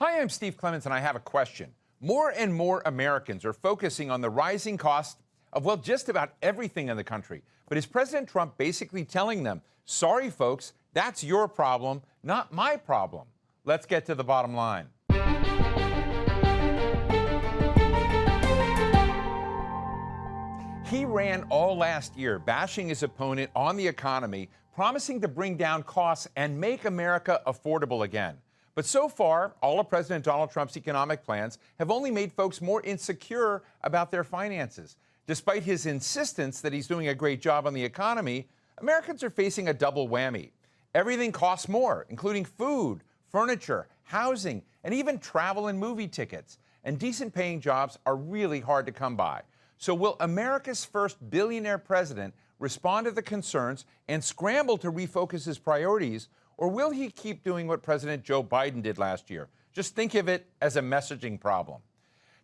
Hi, I'm Steve Clemons, and I have a question. More and more Americans are focusing on the rising cost of, well, just about everything in the country. But is President Trump basically telling them, sorry, folks, that's your problem, not my problem? Let's get to the bottom line. He ran all last year bashing his opponent on the economy, promising to bring down costs and make America affordable again. But so far, all of President Donald Trump's economic plans have only made folks more insecure about their finances. Despite his insistence that he's doing a great job on the economy, Americans are facing a double whammy. Everything costs more, including food, furniture, housing, and even travel and movie tickets. And decent-paying jobs are really hard to come by. So will America's first billionaire president respond to the concerns and scramble to refocus his priorities, or will he keep doing what President Joe Biden did last year? Just think of it as a messaging problem.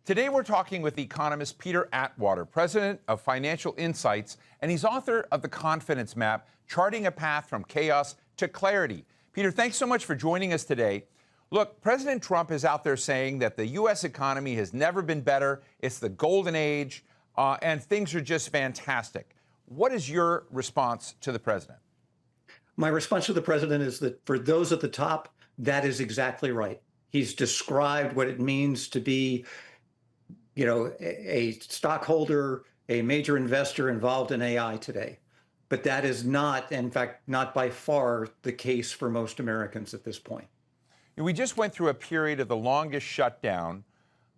Today we're talking with economist Peter Atwater, president of Financial Insights, and he's author of The Confidence Map, Charting a Path from Chaos to Clarity. Peter, thanks so much for joining us today. Look, President Trump is out there saying that the U.S. economy has never been better. It's the golden age, and things are just fantastic. What is your response to the president? My response to the president is that for those at the top, that is exactly right. He's described what it means to be, a stockholder, a major investor involved in AI today. But that is not, in fact, not by far the case for most Americans at this point. We just went through a period of the longest shutdown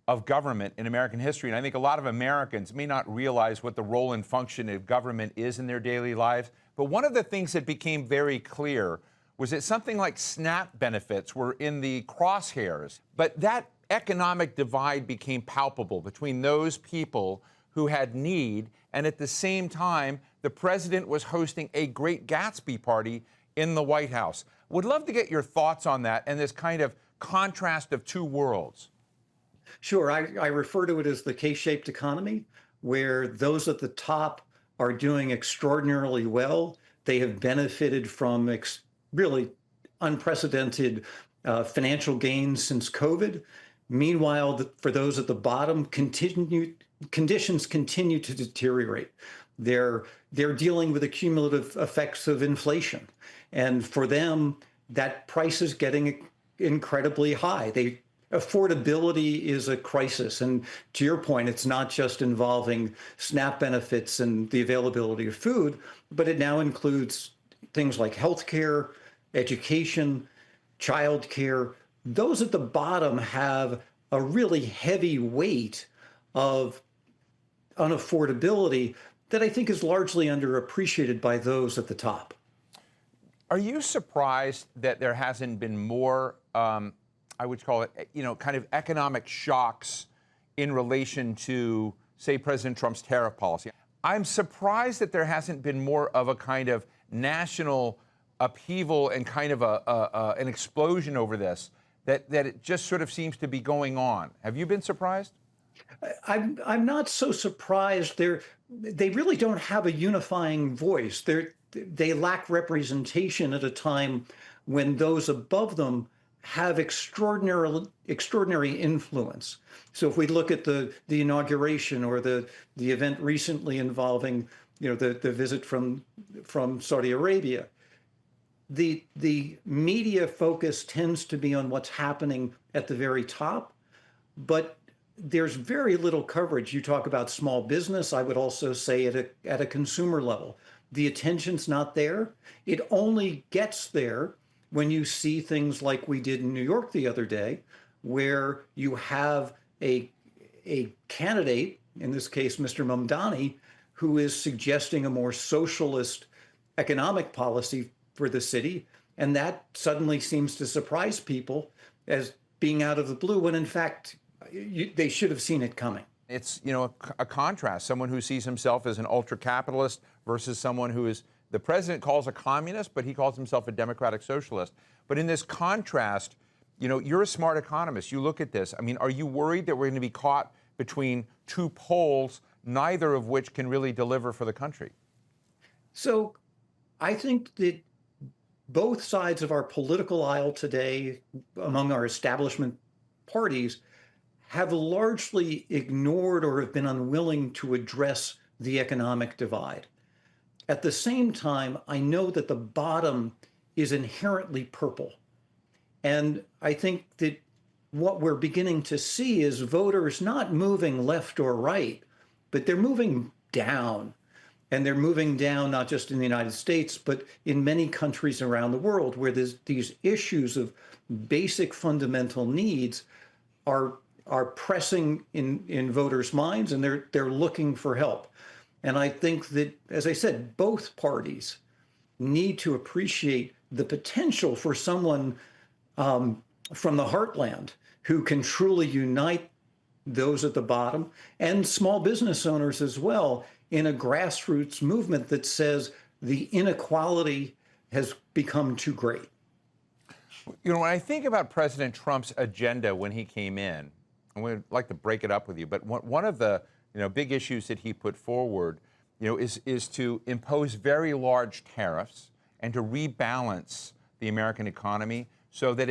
of government in American history, and I think a lot of Americans may not realize what the role and function of government is in their daily lives. But one of the things that became very clear was that something like SNAP benefits were in the crosshairs. But that economic divide became palpable between those people who had need, and at the same time, the president was hosting a Great Gatsby party in the White House. Would love to get your thoughts on that and this kind of contrast of two worlds. Sure, I refer to it as the K-shaped economy, where those at the top are doing extraordinarily well. They have benefited from really unprecedented financial gains since COVID. Meanwhile, for those at the bottom, conditions continue to deteriorate. They're dealing with the cumulative effects of inflation. And for them, that price is getting incredibly high. Affordability is a crisis. And to your point, it's not just involving SNAP benefits and the availability of food, but it now includes things like healthcare, education, childcare. Those at the bottom have a really heavy weight of unaffordability that I think is largely underappreciated by those at the top. Are you surprised that there hasn't been more I would call it, kind of economic shocks in relation to, say, President Trump's tariff policy? I'm surprised that there hasn't been more of a kind of national upheaval and kind of an explosion over this, that it just sort of seems to be going on. Have you been surprised? I'm not so surprised. They really don't have a unifying voice. They lack representation at a time when those above them have extraordinary influence. So if we look at the inauguration or the event recently involving the visit from Saudi Arabia, the media focus tends to be on what's happening at the very top, but there's very little coverage. You talk about small business. I would also say at a consumer level, the attention's not there. It only gets there when you see things like we did in New York the other day, where you have a candidate, in this case, Mr. Mamdani, who is suggesting a more socialist economic policy for the city. And that suddenly seems to surprise people as being out of the blue, when in fact, they should have seen it coming. It's, a contrast, someone who sees himself as an ultra-capitalist versus someone who is, the president calls a communist, but he calls himself a democratic socialist. But in this contrast, you're a smart economist. You look at this. I mean, are you worried that we're going to be caught between two poles, neither of which can really deliver for the country? So I think that both sides of our political aisle today, among our establishment parties have largely ignored or have been unwilling to address the economic divide. At the same time, I know that the bottom is inherently purple. And I think that what we're beginning to see is voters not moving left or right, but they're moving down. And they're moving down not just in the United States, but in many countries around the world where these issues of basic fundamental needs are pressing in voters' minds, and they're looking for help. And I think that, as I said, both parties need to appreciate the potential for someone from the heartland who can truly unite those at the bottom and small business owners as well in a grassroots movement that says the inequality has become too great. You know, when I think about President Trump's agenda when he came in, I would like to break it up with you, but one of the big issues that he put forward, is to impose very large tariffs and to rebalance the American economy so that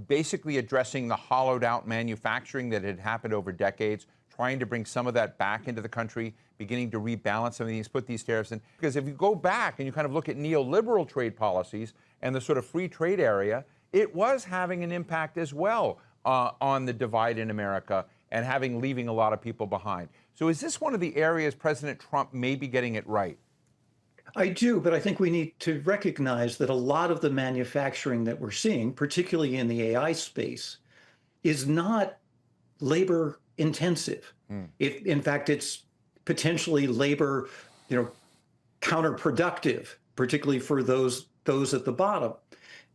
basically addressing the hollowed out manufacturing that had happened over decades, trying to bring some of that back into the country, beginning to rebalance some of these, put these tariffs in. Because if you go back and you kind of look at neoliberal trade policies and the sort of free trade area, it was having an impact as well on the divide in America and leaving a lot of people behind. So is this one of the areas President Trump may be getting it right? I do, but I think we need to recognize that a lot of the manufacturing that we're seeing, particularly in the AI space, is not labor intensive. In fact, it's potentially labor, counterproductive, particularly for those at the bottom.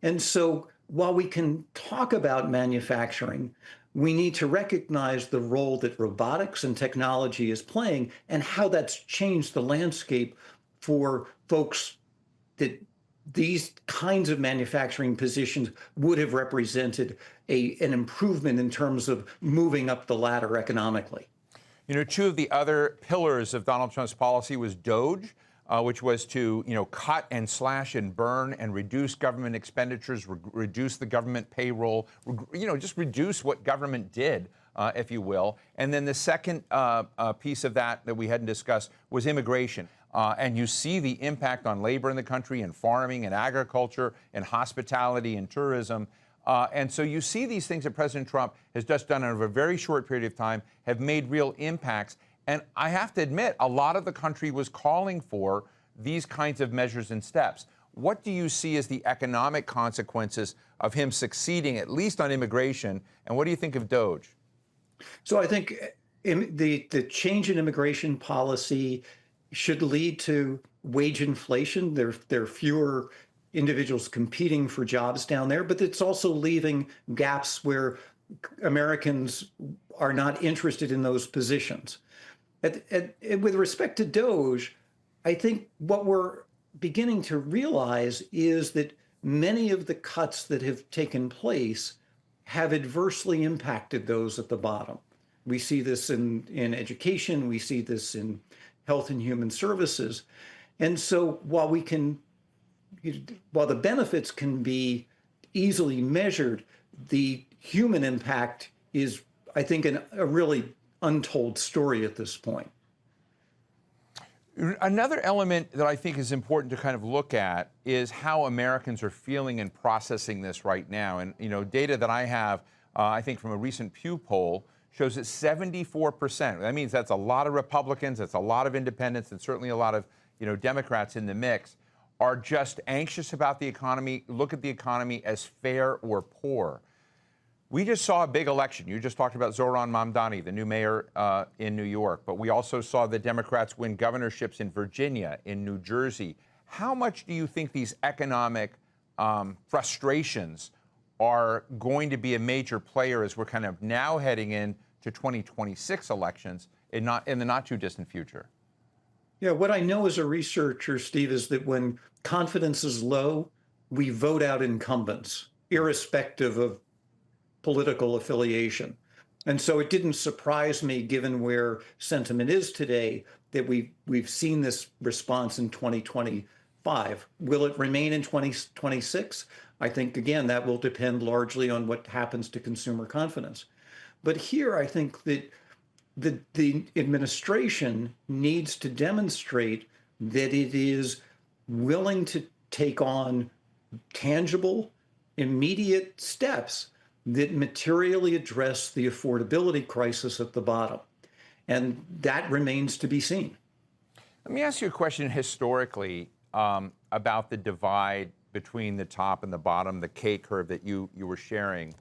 And so while we can talk about manufacturing, we need to recognize the role that robotics and technology is playing and how that's changed the landscape for folks that these kinds of manufacturing positions would have represented an improvement in terms of moving up the ladder economically. Two of the other pillars of Donald Trump's policy was DOGE, which was to, cut and slash and burn and reduce government expenditures, reduce the government payroll, just reduce what government did, if you will. And then the second piece of that we hadn't discussed was immigration. And you see the impact on labor in the country, and farming and agriculture and hospitality and tourism. And so you see these things that President Trump has just done over a very short period of time have made real impacts. And I have to admit, a lot of the country was calling for these kinds of measures and steps. What do you see as the economic consequences of him succeeding, at least on immigration? And what do you think of DOGE? So I think the change in immigration policy should lead to wage inflation. There are fewer individuals competing for jobs down there, but it's also leaving gaps where Americans are not interested in those positions. With respect to DOGE, I think what we're beginning to realize is that many of the cuts that have taken place have adversely impacted those at the bottom. We see this in education, we see this in health and human services. And so while the benefits can be easily measured, the human impact is, I think, a really untold story at this point. Another element that I think is important to kind of look at is how Americans are feeling and processing this right now. And, data that I have, I think from a recent Pew poll, shows that 74%, that means that's a lot of Republicans, that's a lot of independents, and certainly a lot of, Democrats in the mix, are just anxious about the economy, look at the economy as fair or poor. We just saw a big election. You just talked about Zohran Mamdani, the new mayor in New York, but we also saw the Democrats win governorships in Virginia, in New Jersey. How much do you think these economic frustrations are going to be a major player as we're kind of now heading into 2026 elections in the not too distant future? Yeah, what I know as a researcher, Steve, is that when confidence is low, we vote out incumbents, irrespective of political affiliation. And so it didn't surprise me, given where sentiment is today, that we've seen this response in 2025. Will it remain in 2026? I think, again, that will depend largely on what happens to consumer confidence. But here, I think that the administration needs to demonstrate that it is willing to take on tangible, immediate steps that materially address the affordability crisis at the bottom. And that remains to be seen. Let me ask you a question historically about the divide between the top and the bottom, the K curve that you were sharing.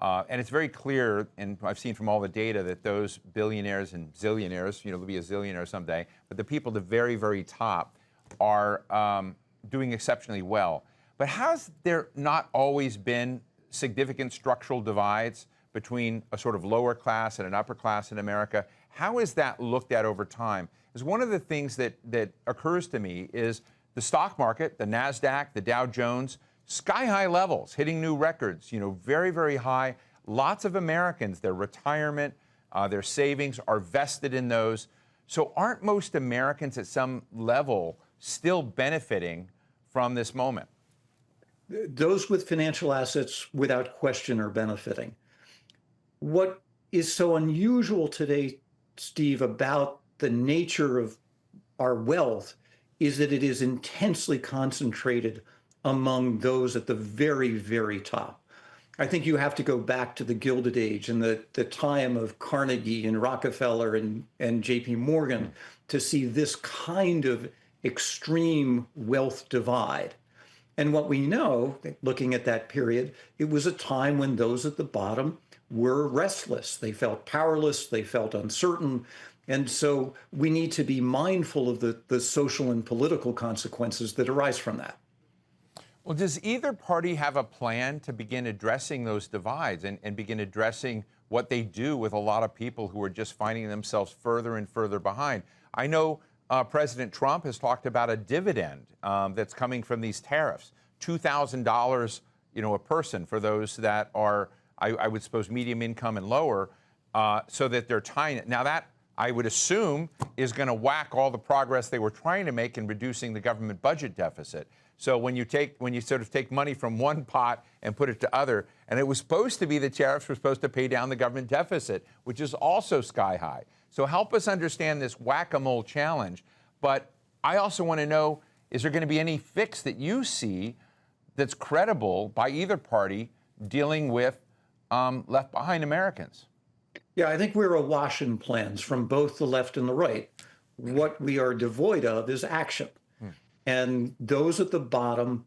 And it's very clear, and I've seen from all the data, that those billionaires and zillionaires, there'll be a zillionaire someday, but the people at the very, very top are doing exceptionally well. But has there not always been significant structural divides between a sort of lower class and an upper class in America? How is that looked at over time? Because one of the things that occurs to me is the stock market, the NASDAQ, the Dow Jones, sky-high levels, hitting new records, very, very high. Lots of Americans, their retirement, their savings are vested in those. So aren't most Americans at some level still benefiting from this moment? Those with financial assets, without question, are benefiting. What is so unusual today, Steve, about the nature of our wealth is that it is intensely concentrated among those at the very, very top. I think you have to go back to the Gilded Age and the time of Carnegie and Rockefeller and JP Morgan to see this kind of extreme wealth divide. And what we know, looking at that period, it was a time when those at the bottom were restless. They felt powerless, they felt uncertain. And so we need to be mindful of the social and political consequences that arise from that. Well, does either party have a plan to begin addressing those divides and begin addressing what they do with a lot of people who are just finding themselves further and further behind? I know President Trump has talked about a dividend that's coming from these tariffs, $2,000, a person for those that are, I would suppose, medium income and lower, so that they're tying it. Now that, I would assume, is going to whack all the progress they were trying to make in reducing the government budget deficit. So when you sort of take money from one pot and put it to other, and it was supposed to be the tariffs were supposed to pay down the government deficit, which is also sky high. So help us understand this whack-a-mole challenge. But I also want to know, is there going to be any fix that you see that's credible by either party dealing with left behind Americans? Yeah, I think we're awash in plans from both the left and the right. What we are devoid of is action. And those at the bottom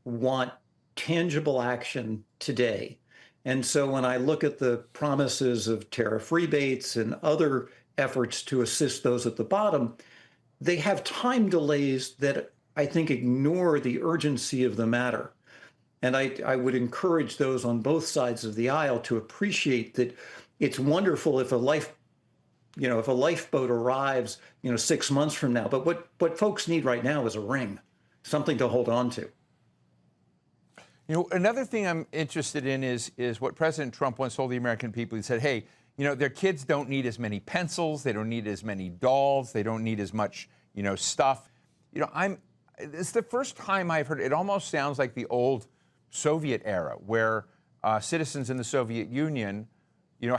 want tangible action today. And so when I look at the promises of tariff rebates and other efforts to assist those at the bottom, they have time delays that I think ignore the urgency of the matter. And I would encourage those on both sides of the aisle to appreciate that it's wonderful if a lifeboat arrives, 6 months from now. But what folks need right now is a ring, something to hold on to. Another thing I'm interested in is what President Trump once told the American people. He said, hey, their kids don't need as many pencils, they don't need as many dolls, they don't need as much, stuff. It's the first time I've heard it. It almost sounds like the old Soviet era, where citizens in the Soviet Union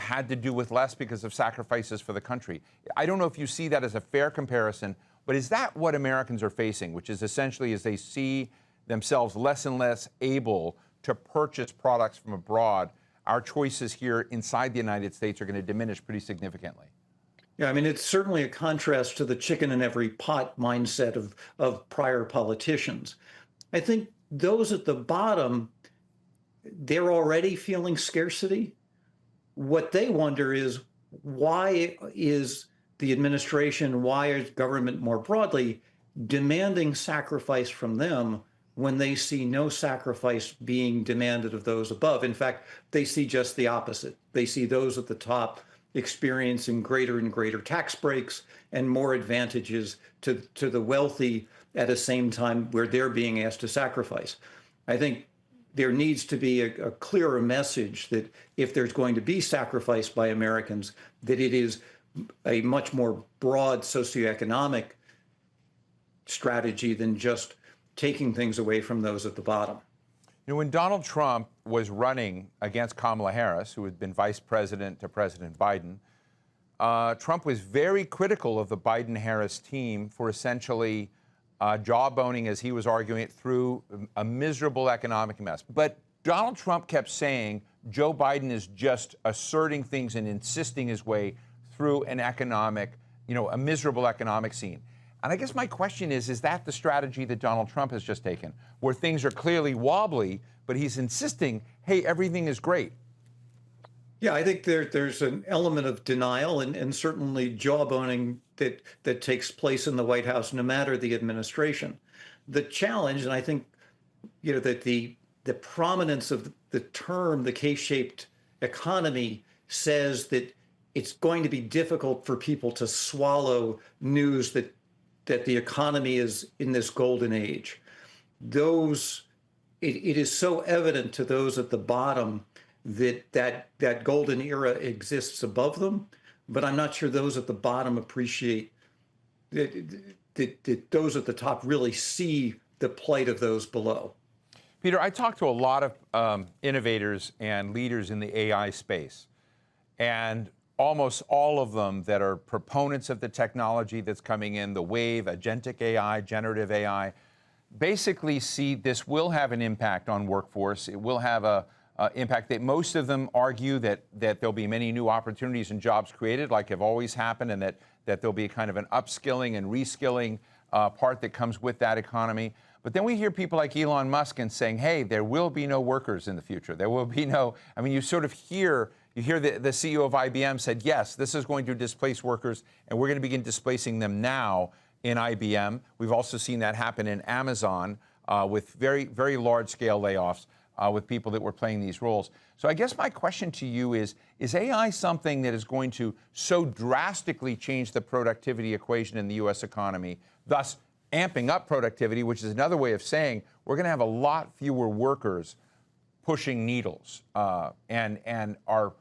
had to do with less because of sacrifices for the country. I don't know if you see that as a fair comparison, but is that what Americans are facing, which is essentially as they see themselves less and less able to purchase products from abroad, our choices here inside the United States are going to diminish pretty significantly? Yeah, I mean, it's certainly a contrast to the chicken in every pot mindset of prior politicians. I think those at the bottom, they're already feeling scarcity. What they wonder is, why is the administration, why is government more broadly demanding sacrifice from them when they see no sacrifice being demanded of those above? In fact, they see just the opposite. They see those at the top experiencing greater and greater tax breaks and more advantages to the wealthy at the same time where they're being asked to sacrifice. I think there needs to be a clearer message that if there's going to be sacrifice by Americans, that it is a much more broad socioeconomic strategy than just taking things away from those at the bottom. When Donald Trump was running against Kamala Harris, who had been vice president to President Biden, Trump was very critical of the Biden-Harris team for essentially jawboning, as he was arguing it, through a miserable economic mess. But Donald Trump kept saying Joe Biden is just asserting things and insisting his way through an economic, a miserable economic scene. And I guess my question is that the strategy that Donald Trump has just taken, where things are clearly wobbly, but he's insisting, hey, everything is great? Yeah, I think there's an element of denial and certainly jawboning that takes place in the White House, no matter the administration. The challenge, and I think, that the prominence of the term, the K-shaped economy, says that it's going to be difficult for people to swallow news that the economy is in this golden age. It is so evident to those at the bottom that golden era exists above them, but I'm not sure those at the bottom appreciate that those at the top really see the plight of those below. Peter, I talked to a lot of innovators and leaders in the AI space, and almost all of them that are proponents of the technology that's coming in, the wave, agentic AI, generative AI, basically see this will have an impact on workforce. It will have a impact. That most of them argue that there'll be many new opportunities and jobs created, like have always happened, and that there'll be kind of an upskilling and reskilling part that comes with that economy. But then we hear people like Elon Musk and saying, hey, there will be no workers in the future. There will be no, you sort of hear the CEO of IBM said, yes, this is going to displace workers, and we're going to begin displacing them now in IBM. We've also seen that happen in Amazon with very, very large-scale layoffs with people that were playing these roles. So I guess my question to you is AI something that is going to so drastically change the productivity equation in the U.S. economy, thus amping up productivity, which is another way of saying we're going to have a lot fewer workers pushing needles and are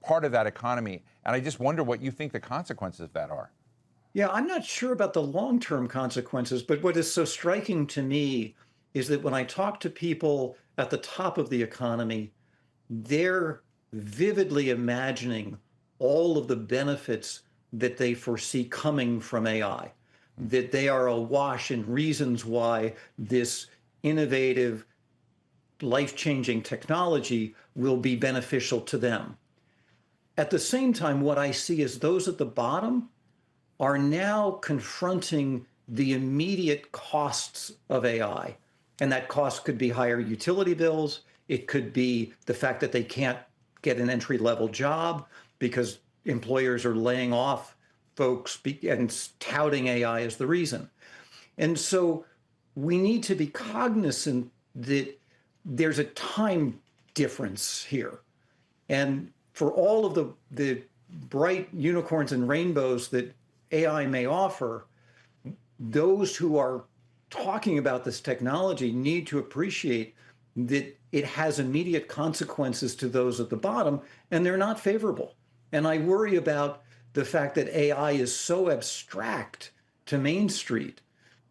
part of that economy? And I just wonder what you think the consequences of that are. Yeah, I'm not sure about the long-term consequences, but what is so striking to me is that when I talk to people at the top of the economy, they're vividly imagining all of the benefits that they foresee coming from AI, that they are awash in reasons why this innovative, life-changing technology will be beneficial to them. At the same time, what I see is those at the bottom are now confronting the immediate costs of AI. And that cost could be higher utility bills. It could be the fact that they can't get an entry-level job because employers are laying off folks and touting AI as the reason. And so we need to be cognizant that there's a time difference here. And for all of the bright unicorns and rainbows that AI may offer, those who are talking about this technology need to appreciate that it has immediate consequences to those at the bottom, and they're not favorable. And I worry about the fact that AI is so abstract to Main Street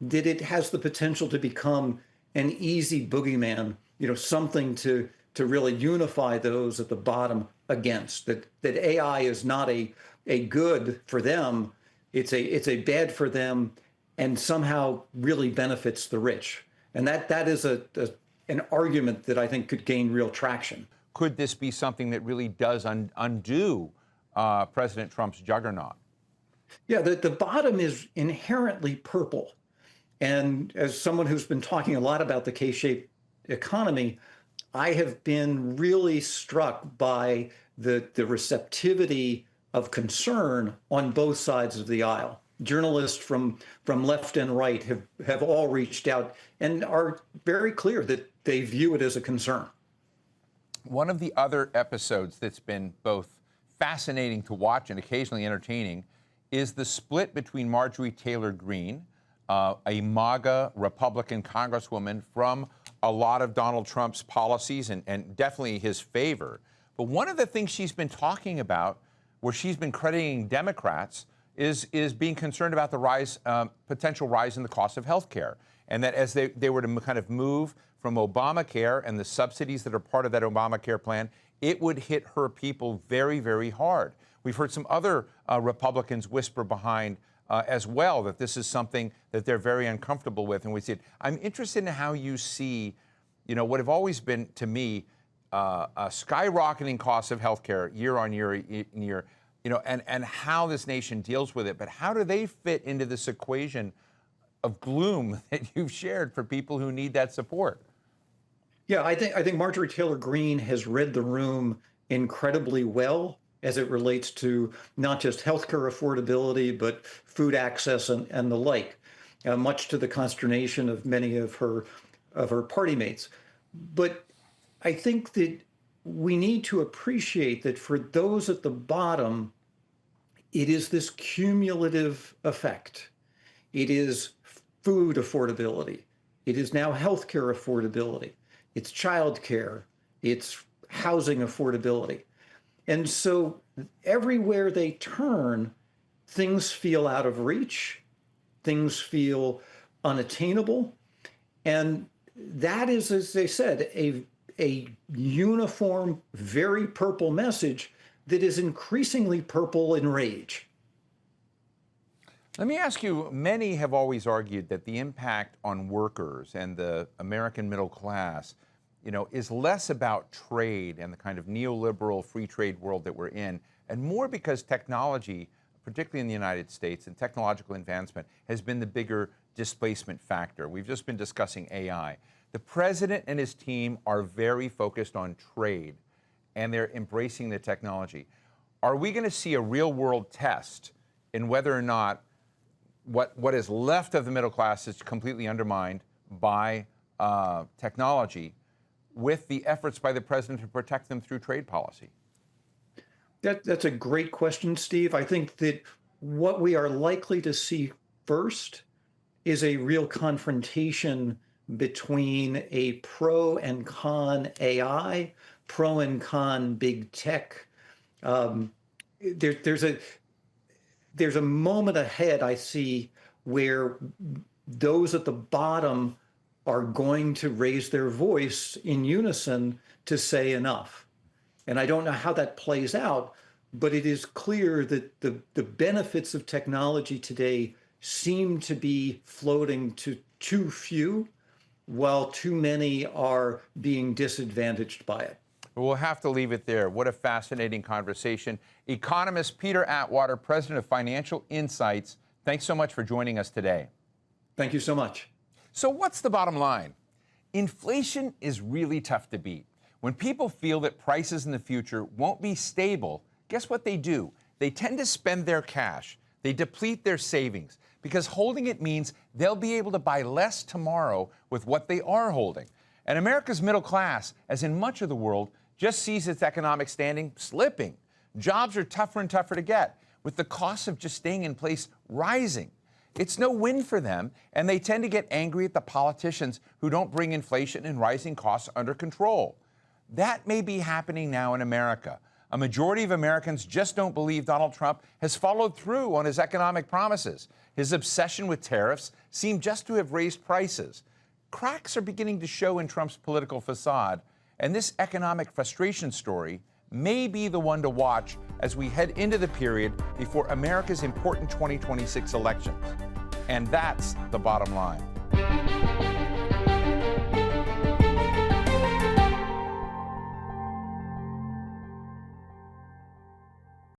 that it has the potential to become an easy boogeyman, something to really unify those at the bottom against. That AI is not a good for them, it's a bad for them, and somehow really benefits the rich. And that is an argument that I think could gain real traction. Could this be something that really does undo President Trump's juggernaut? Yeah, the bottom is inherently purple. And as someone who's been talking a lot about the K-shaped economy, I have been really struck by the receptivity of concern on both sides of the aisle. Journalists from left and right have all reached out and are very clear that they view it as a concern. One of the other episodes that's been both fascinating to watch and occasionally entertaining is the split between Marjorie Taylor Greene, a MAGA Republican congresswoman from a lot of Donald Trump's policies and definitely his favor. But one of the things she's been talking about, where she's been crediting Democrats, is being concerned about the potential rise in the cost of health care. And that as they were to kind of move from Obamacare and the subsidies that are part of that Obamacare plan, it would hit her people very, very hard. We've heard some other Republicans whisper behind as well that this is something that they're very uncomfortable with, and we see it. I'm interested in how you see, what have always been, to me, skyrocketing costs of healthcare year on year, and how this nation deals with it. But how do they fit into this equation of gloom that you've shared for people who need that support? Yeah, I think Marjorie Taylor Greene has read the room incredibly well as it relates to not just healthcare affordability, but food access and the like, much to the consternation of many of her party mates. But I think that we need to appreciate that for those at the bottom, it is this cumulative effect. It is food affordability. It is now healthcare affordability. It's childcare. It's housing affordability. And so everywhere they turn, things feel out of reach. Things feel unattainable. And that is, as they said, a uniform, very purple message that is increasingly purple in rage. Let me ask you, many have always argued that the impact on workers and the American middle class, is less about trade and the kind of neoliberal free trade world that we're in, and more because technology, particularly in the United States, and technological advancement has been the bigger displacement factor. We've just been discussing AI. The president and his team are very focused on trade, and they're embracing the technology. Are we going to see a real-world test in whether or not what is left of the middle class is completely undermined by technology, with the efforts by the president to protect them through trade policy? That's a great question, Steve. I think that what we are likely to see first is a real confrontation between a pro and con AI, pro and con big tech. There's a moment ahead, I see, where those at the bottom are going to raise their voice in unison to say enough. And I don't know how that plays out, but it is clear that the benefits of technology today seem to be floating to too few, while too many are being disadvantaged by it. We'll have to leave it there. What a fascinating conversation. Economist Peter Atwater, president of Financial Insights, thanks so much for joining us today. Thank you so much. So what's the bottom line? Inflation is really tough to beat. When people feel that prices in the future won't be stable, guess what they do? They tend to spend their cash. They deplete their savings, because holding it means they'll be able to buy less tomorrow with what they are holding. And America's middle class, as in much of the world, just sees its economic standing slipping. Jobs are tougher and tougher to get, with the cost of just staying in place rising. It's no win for them, and they tend to get angry at the politicians who don't bring inflation and rising costs under control. That may be happening now in America. A majority of Americans just don't believe Donald Trump has followed through on his economic promises. His obsession with tariffs seemed just to have raised prices. Cracks are beginning to show in Trump's political facade, and this economic frustration story may be the one to watch as we head into the period before America's important 2026 elections. And that's the bottom line.